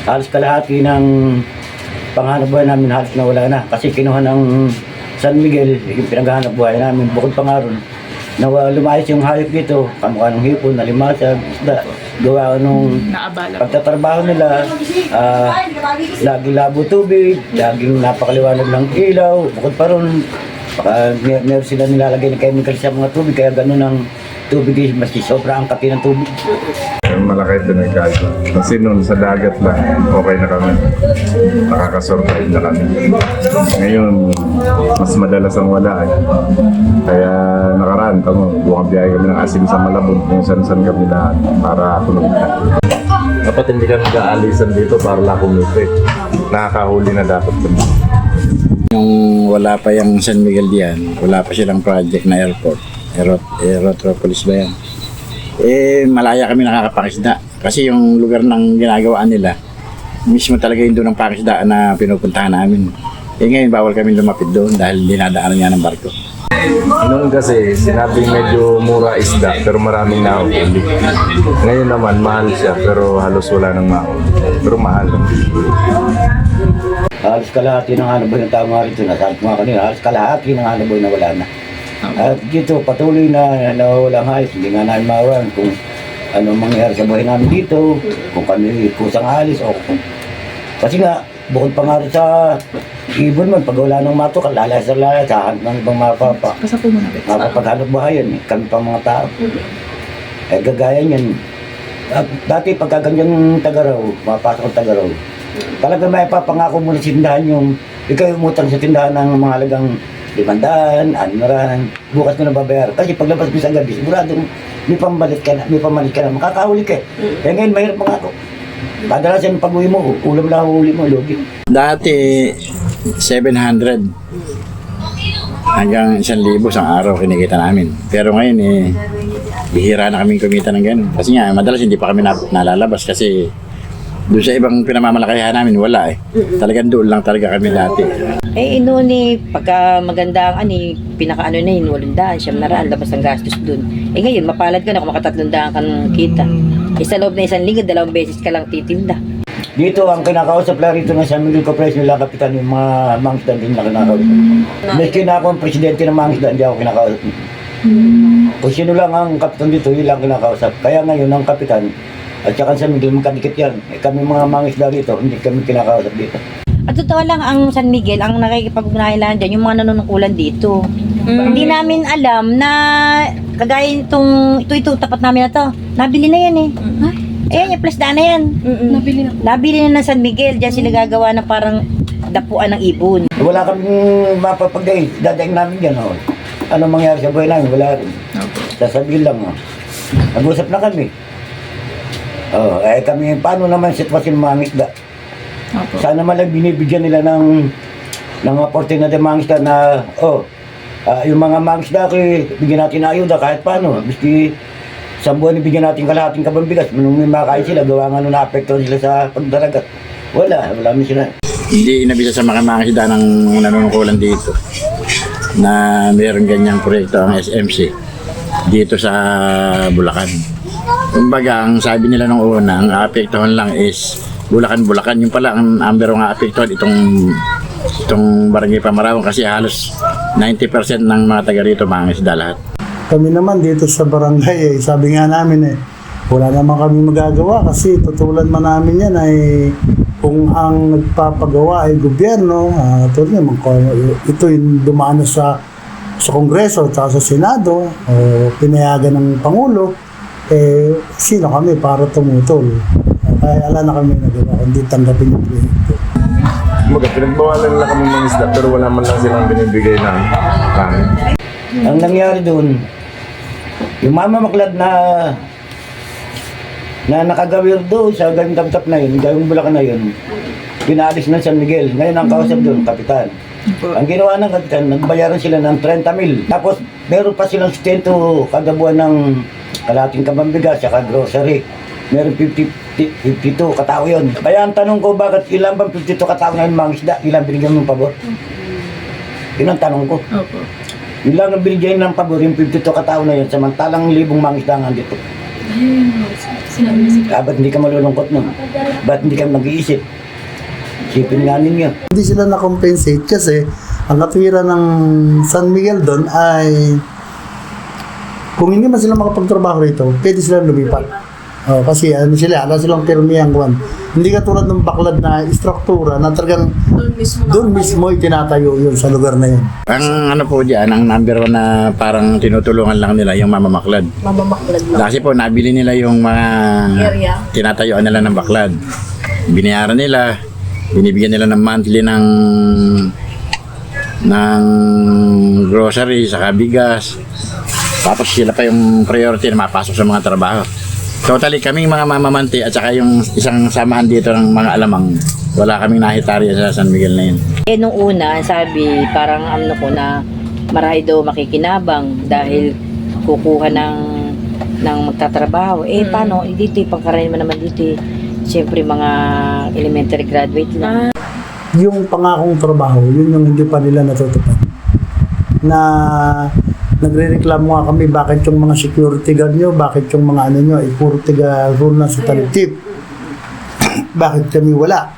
halos kalahati ng panghanap buhay namin halos nawala na. Kasi kinuha ng San Miguel, yung pinaghahanap buhay namin. Bukod pa nga ron, lumayas yung hayop dito, kamukha ng hipon, nalimasag, isda. Gawa nung Naabala po. pagtatrabaho nila, laging labo tubig, laging napakaliwanag ng ilaw. Bukod pa ron, meron sila nilalagay na chemical sa mga tubig, kaya gano'n ang tubig, mas sobra ang kati ng tubig. Malaki pinagkaiba. Kasi noon sa dagat lang, okay na kami. Nakakasurvive na kami. Ngayon, mas madalas ang wala eh. Kaya nakaraan kami, buwang biyahe kami ng asim sa Malabon, kung saan-saan kami na para kumita. Dapat hindi ka nag-aalisan dito para lang kumipit. Nakakahuli na dapat kami. Yung wala pa yung San Miguel diyan, wala pa silang project na airport. Aerotropolis ba yan? Malaya kami nakakapangisda. Kasi yung lugar ng ginagawaan nila, mismo talaga yung doon ng pangisdaan na pinupuntahan namin. Ngayon bawal kami lumapit doon dahil dinadaanan niya ng barko. Noon kasi sinabing medyo mura isda pero maraming nahuli. Ngayon naman mahal siya pero halos wala nang mahuli. Pero mahal. Halos kalahati ng hanap buhay ng tao nga rito, nasabi ko nga kanina, halos kalahati ng hanap buhay na wala na. At dito, patuloy na nawawalang hayos, hindi nga namin mawalan kung ano mangyayari sa buhay namin dito, kung kami kusang alis o kung... Kasi nga, bukod pa nga rin sa ibon man, pag wala nang mato, lalaya sa hanap ng ibang Basta po muna. mapapaghanap buhayan, kami pang mga tao. Gagaya niyan. At dati pagka ganyang Tagaraw, mapasok ang Tagaraw, talaga may papangako mo na tindahan yung ikaw yung umutang sa tindahan ng mga halagang 500, bukas ko na babayar. Kasi paglabas mo sa gabi, siguradong may pamalit ka na, makakahuli ka eh. Kaya ngayon, mahirap mangako. Kadalasan pag uwi mo, ulam lang huli mo, logi. Dati 700 hanggang 1,000 sa araw kinikita namin. Pero ngayon bihira na kaming kumita ng ganun. Kasi nga, madalas hindi pa kami nalalabas kasi doon sa ibang pinamamalakayahan namin, wala eh. Talagang doon lang talaga kami dati. Noon pagka maganda ang pinaka-ano na yun, 800, 700, labas ang gastos doon. Ngayon, mapalad ka na kung maka-300 kang kita. Sa loob na 1 linggo, 2 beses ka lang titinda. Dito, ang kinakausap lang rito ng San Miguel Corporation nila, kapitan, yung mga mangisdan din na kinakausap. Meskin ako ang presidente ng mangisdan, hindi ako kinakausap. Kung sino lang ang kapitan dito, yun lang kinakausap. Kaya ngayon, ang kapitan, at saka San Miguel, magkadikit yan. Kami mga mangisda rito, hindi kami kinakausap dito. At totoo lang, ang San Miguel, ang nakikipag-ugnayan lang dyan, yung mga nanunungkulan dito. Hindi namin alam na kagaya itong, ito, tapat namin na to. Nabili na yan eh. Ayan, yung plus daan na yan. Nabili na ng San Miguel, dyan sila gagawa na parang dapuan ng ibon. Wala kaming mapapagdaig, dadaing namin yan. Oh. Ano mangyari sa buhay namin, wala rin. Sasabihin lang. Oh. Nag-usap na kami. Kami, paano naman sitwasyon ng mga isda? Sana man lang binibigyan nila ng oportunidad ng mga isda na, yung mga mangisda ko, bigyan natin ng ayuda kahit paano. Biski, sa buwan bigyan natin kalahating kabambigas. Nung may makain sila, gawa nga nung naapektuhan sila sa pagdaragat. Wala naman sila. Hindi inabisa sa mga mangisda ng nanunungkulan dito na mayroong ganyang proyekto ang SMC dito sa Bulacan. Kumbaga, ang sabi nila nung una, ang aapektuhan lang is Bulacan. Yung pala, ang number ang aapektuhan itong Barangay Pamarawan kasi halos 90% ng mga taga rito mangisda lahat. Kami naman dito sa barangay, sabi nga namin wala naman kami magagawa kasi tutulan man namin yan kung ang nagpapagawa ay gobyerno, ito yung dumaan na sa Kongreso at sa Senado, pinayagan ng Pangulo, sino kami para tumutol? Kaya ala na kami nagawa, kundi tanggapin yung proyekto. Pinagbawalan lang kami mga isda pero wala man lang silang binibigay na kanin. Ang nangyari doon, yung mamamaklad na nakagawir doon sa gawing tap-tap na yun, gawing Bulacan na yun, pinaalis ng San Miguel. Ngayon ang kausap doon, kapitan. Ang ginawa ng kapitan, nagbayaran sila ng 30,000. Tapos meron pa silang sustento kagabuan ng kalating kabambigas, saka grocery. Meron 52 katao yun. Kaya ang tanong ko, bakit ilan bang 52 katao na yun mga isda? Ilan binigyan ng pabor? Yun ang tanong ko. Ilan ang binigyan ng pabor, yung 52 katao na yun, samantalang libong mga isda nga dito. Sinabi niya Ba't hindi ka malulungkot nun? Ba't hindi ka mag-iisip? Isipin nga ninyo. Hindi sila na-compensate kasi ang katwiran ng San Miguel doon ay kung hindi man sila makapagtrabaho rito, pwede sila lumipat. Kasi ano sila, ala silang permiyang kwan. Hindi katulad ng baklad na istruktura na talagang doon mismo itinatayo yun sa lugar na yun. Ang ano po dyan, ang number one na parang tinutulungan lang nila yung mamamaklad. Mamamaklad lang. Kasi po, nabili nila yung mga Area. tinatayuan nila ng baklad. Binayaran nila, binibigyan nila ng monthly ng grocery, saka bigas. Tapos sila pa yung priority na mapasok sa mga trabaho. Totally, kaming mga mamamanti at saka yung isang samahan dito ng mga alamang, wala kaming nahitarya sa San Miguel na yun. Nung una, sabi, parang ano ko na marami daw makikinabang dahil kukuha ng magtatrabaho. Paano? Dito, pangkaraniwan naman dito. Siyempre, mga elementary graduate lang. Yung pangakong trabaho, yun yung hindi pa nila natutupad. Na nagre-reklamo nga kami bakit yung mga security guard nyo, bakit yung mga ano nyo, puro tiga rule na sa talitip. Bakit kami wala?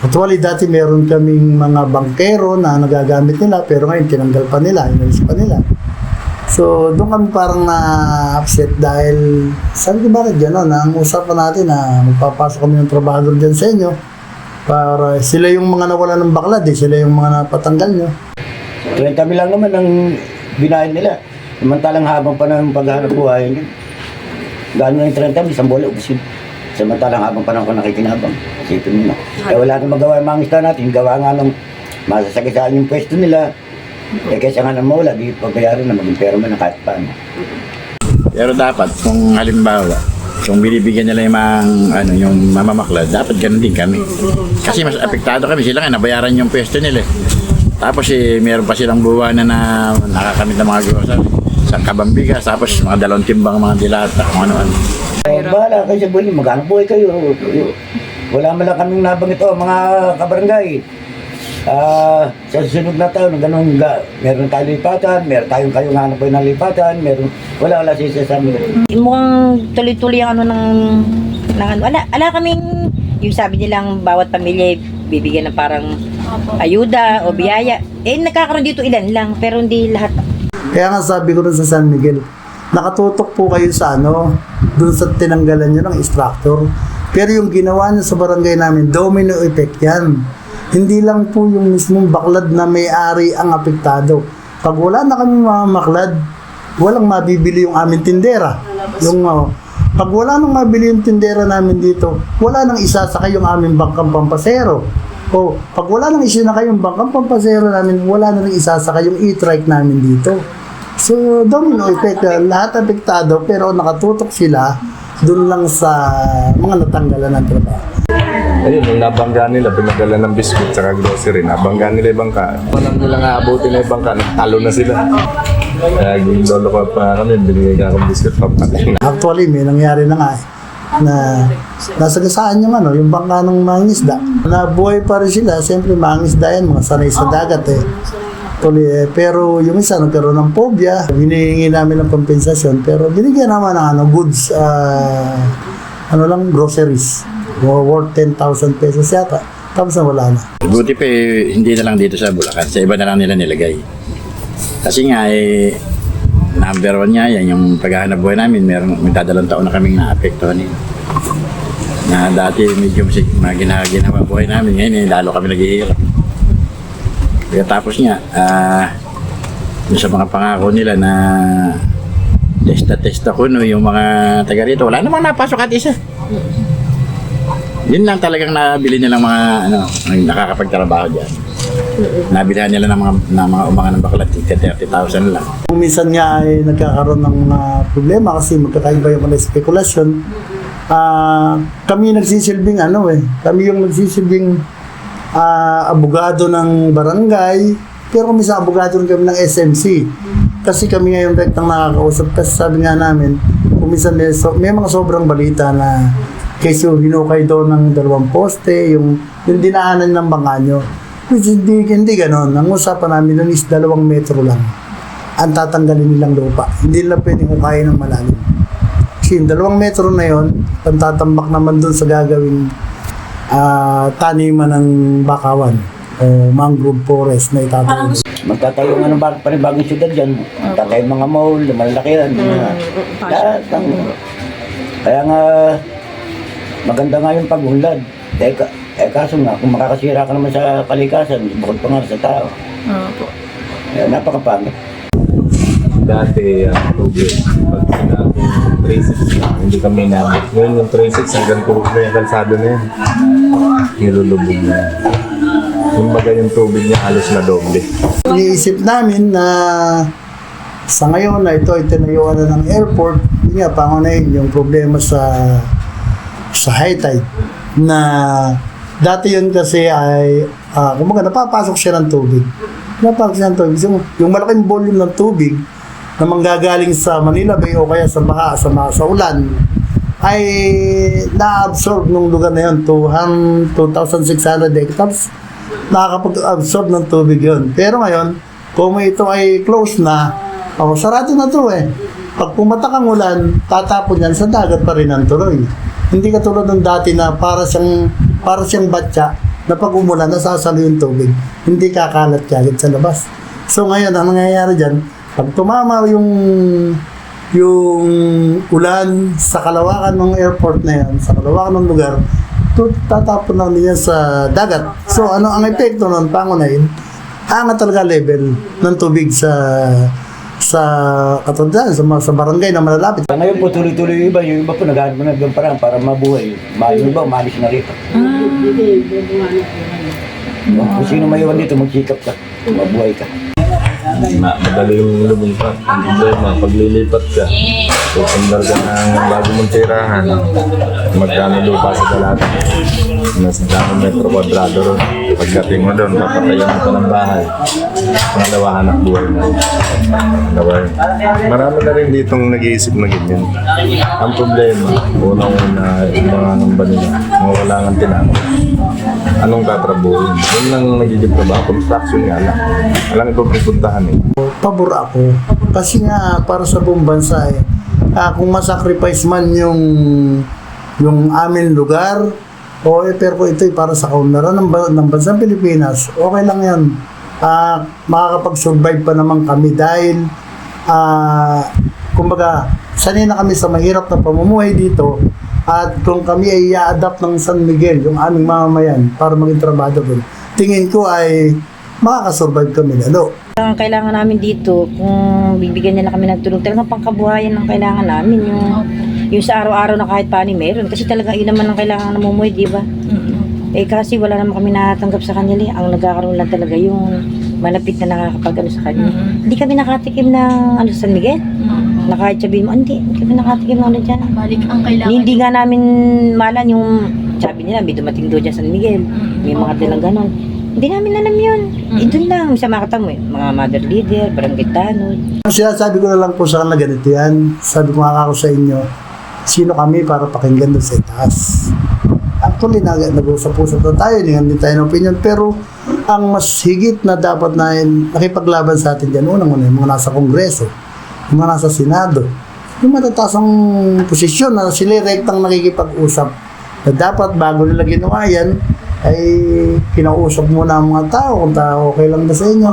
Actually, dati meron kaming mga bankero na nagagamit nila, pero ngayon tinanggal pa nila, inalis pa nila. So, doon kami parang na-upset dahil sabi ko bakit gano'n, ang usapan natin na magpapasok kami ng trabahador dyan sa inyo para sila yung mga nawala ng baklad, sila yung mga napatanggal nyo. 30 mil lang naman ang binayad nila. Samantalang habang pa ng paghahanap buhay nyo. Gano'n yung 30 mil, isang bola, ubusin. Samantalang habang pa ng nakikinabang. Isipin mo na. Kaya wala nang magawa yung mga isda natin. Gawa nga nung masasagisaan yung pwesto nila. Kaysa nga nang mawala, di pagbayaran na maging pera man na kahit paano. Pero dapat, kung halimbawa, kung binibigyan nila yung yung mamamaklad, dapat ganun din kami. Kasi mas apektado kami. Sila nga, nabayaran yung pwesto nila. Tapos meron pa silang buwanan na nakakamit ng mga grocery. Isang kabang bigas, tapos mga 2 timbang mga dilata, kung ano-ano. Bahala kayo sa buhay, maghanap buhay kayo. Wala man lang kaming nabanggit, mga kabarangay. Sa susunod na taon, meron tayong lipatan, meron kayong hanap buhay ng lipatan, wala siya sa amin. Mukhang tuloy-tuloy ang ano ng ano. Ala kaming, yung sabi nilang bawat pamilya bibigyan ng parang ayuda o biyaya. Nagkakaroon dito ilan lang, pero hindi lahat. Kaya nga sabi ko rin sa San Miguel, nakatutok po kayo sa doon sa tinanggalan nyo ng instructor. Pero yung ginawa nyo sa barangay namin, domino effect yan. Hindi lang po yung mismong baklad na may-ari ang apektado. Pag wala na kami mamaklad, walang mabibili yung aming tindera. Pag wala nang mabili yung tindera namin dito, wala nang isasakay yung aming bangkang pampasero. O pag wala nang isinakay yung bangkang pampasero namin, wala nang isasakay yung e-trike namin dito. So, domino effect, lahat apektado, pero nakatutok sila doon lang sa mga natanggalan ng trabaho. Ayun, nung nabangga nila, pinagdala ng biscuit at grocery, nabangga nila yung bangka. Walang nila nga abutin na yung bangka, talo na sila. Kaya lolo ko pa kami, binigay ka akong biscuit pa pati. Actually, may nangyari na nga na nasagasaan yung bangka ng mga isda. Nabuhay pa rin sila, siyempre mga isda yan, mga sanay sa dagat pero yung isa nagkaroon ng phobia, hinihingi namin ng kompensasyon, pero binigyan naman ng goods, groceries. Worth 10,000 pesos yata. Tapos na wala na. Buti pa hindi na lang dito sa Bulacan, sa iba na lang nila nilagay. Kasi nga number one nga yan, yung paghahanap buhay namin, may 2 taon na kaming naapektuhan yun. Na dati medyo ginawa buhay namin, ngayon lalo kami naghihirap. Kaya tapos nga, sa mga pangako nila na testa ko yung mga taga rito, wala namang napasok at isa. Yun lang talagang nabili nilang mga nakakapagtrabaho dyan. Nabilihan nila ng mga umangan ng baklat, 30,000 lang. Kung minsan nga ay nagkakaroon ng problema kasi magkakaiba yung mga spekulasyon, kami nagsisilbing kami yung nagsisilbing abogado ng barangay, pero kami sa abogado rin kami ng SMC. Kasi kami ngayon rektang nakakausap, kasi sabi nga namin, kung minsan may mga sobrang balita na kasi hinukay daw ng 2 poste, yung dinaanan ng bangka nyo. Which hindi ganon. Ang usapan namin nun is 2 metro lang ang tatanggalin nilang lupa. Hindi nila pwedeng hukayin ng malalim. Kasi yung 2 metro na yon, pantatambak naman doon sa gagawing taniman ng bakawan o mangrove forest na itatayo. Magtatayo nga ng panibagong syudad dyan. Tatayo mga mall, malaki yan. Lahat ng... Kaya nga, maganda nga yung pagunlad. Kaso nga, kung makakasira ka naman sa kalikasan, bukod pa nga sa tao. Kaya napakapangit. Dati, tubig, pag natin 3-6 lang, hindi kami nabot. Ngayon yung 3-6 hanggang tubig na yung kalsado na yan. Nilulubog na yan. Kumbaga yung tubig niya halos na doble. Iniisip namin na sa ngayon na ito ay tinayuan na ng airport, yun nga, pangunahin yung problema sa high tide na dati yun kasi ay kumbaga napapasok siya ng tubig. Napapasok siya ng tubig. Yung malaking volume ng tubig na manggagaling sa Manila Bay o kaya sa baha, sa ulan ay na-absorb nung lugar na yun 2,600 hectares. Nakakapag-absorb ng tubig yun. Pero ngayon, kung ito ay close na, sarado na to eh. Pag pumatak ang ulan, tatapon yan sa dagat pa rin ang tuloy. Hindi katulad ng dati na para siyang batya na pag umulan, nasasalo yung tubig. Hindi kakalat kagad sa labas. So ngayon, ang nangyayari dyan, pag tumama yung ulan sa kalawakan ng airport na yan, sa kalawakan ng lugar, tatapon lang niya sa dagat. So ano ang epekto nun, pangunahin, angat talaga level ng tubig sa katulad sa barangay na malalapit. Ngayon po tuloy-tuloy yung iba po naghahanap na ng parang para mabuhay. Yung iba, umalis na rito. Kung sino mayawan dito, magsikap ka, mabuhay ka. Madaling lumipat. Ang problema, paglilipat ka, susundar ka ng bago mong tirahan. Magkano lupa sa kalata? Nasa dami metro kwadrado ron. Pagdating mo doon, papatayan mo pa ng bahay. Pangalawa, hanap buhay na. Marami na rin ditong nag-iisip na ganyan. Ang problema, unang-una, yung mga namba nila, mga wala ng tinanong. Anong tatrabuhin? Yun lang nagiging trabaho, construction nga lang. Alam ito pupuntahan eh. Pabor ako. Kasi nga, para sa buong bansa eh, kung masacrifice man yung amin lugar, pero kung ito'y para sa kaunlaran ng bansang Pilipinas, okay lang yan. Makakapag-survive pa naman kami dahil kumbaga, sanay na kami sa mahirap na pamumuhay dito at kung kami ay i-adapt ng San Miguel, yung aming mamamayan, para maging trabaho doon, tingin ko ay makakasurvive kami lalo. Ang kailangan namin dito, kung bibigyan nila kami ng tulong, talagang pangkabuhayan ang kailangan namin. Yung sa araw-araw na kahit paano meron. Kasi talaga yun naman ang kailangan namumuhay, di ba? Kasi wala naman kami natatanggap sa kanila. Ang nagkakaroon lang talaga yung malapit na nakakapag sa kanya. Hindi kami nakatikim ng San Miguel. Na kahit sabihin mo, hindi kami nakatikim ng dyan. Balik ang kailangan. Hindi nga namin malan yung sabi nila, may dumating doon dyan San Miguel. May mga dalang ganon. Hindi namin alam yun. Doon lang, sa mga katamo, mga mother leader, barangay tanod. Sinasabi ko na lang po sa kanila ganito yan. Sabi ko nga ako sa inyo, sino kami para pakinggan doon sa itaas. Actually, nag-usap-usap na tayo, hindi din tayo ng opinion, pero ang mas higit na dapat na nakipaglaban sa atin dyan, unang-una, yung mga nasa Kongreso, yung mga nasa Senado, yung matatasang posisyon na sila rektang nakikipag-usap, na dapat bago nila ginawa yan, ay kinausap muna ang mga tao kung okay lang na sa inyo.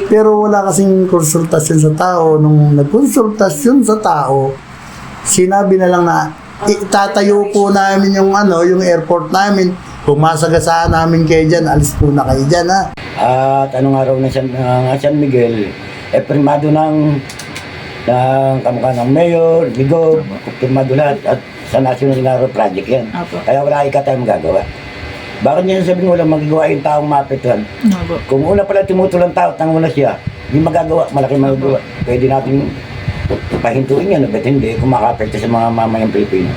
Pero wala kasing konsultasyon sa tao. Nung nagkonsultasyon sa tao, sinabi na lang na itatayo po namin yung airport namin. Kung masagasaan namin kayo dyan, alis po na kayo dyan, ha. At anong araw na San Miguel, pirmado ng kamukha ng mayor, Ligo, pirmado lahat, at sa National National Project yan. Kaya wala tayong magagawa. Bakit niya sabihin mo lang magagawa yung taong maapektuhan? Kung una pala tumutulang tao, tanguna siya, hindi magagawa, malaki magagawa. Pwede natin pahintuin yan, ba't hindi, kung makaapekto sa mga mamayang Pilipino.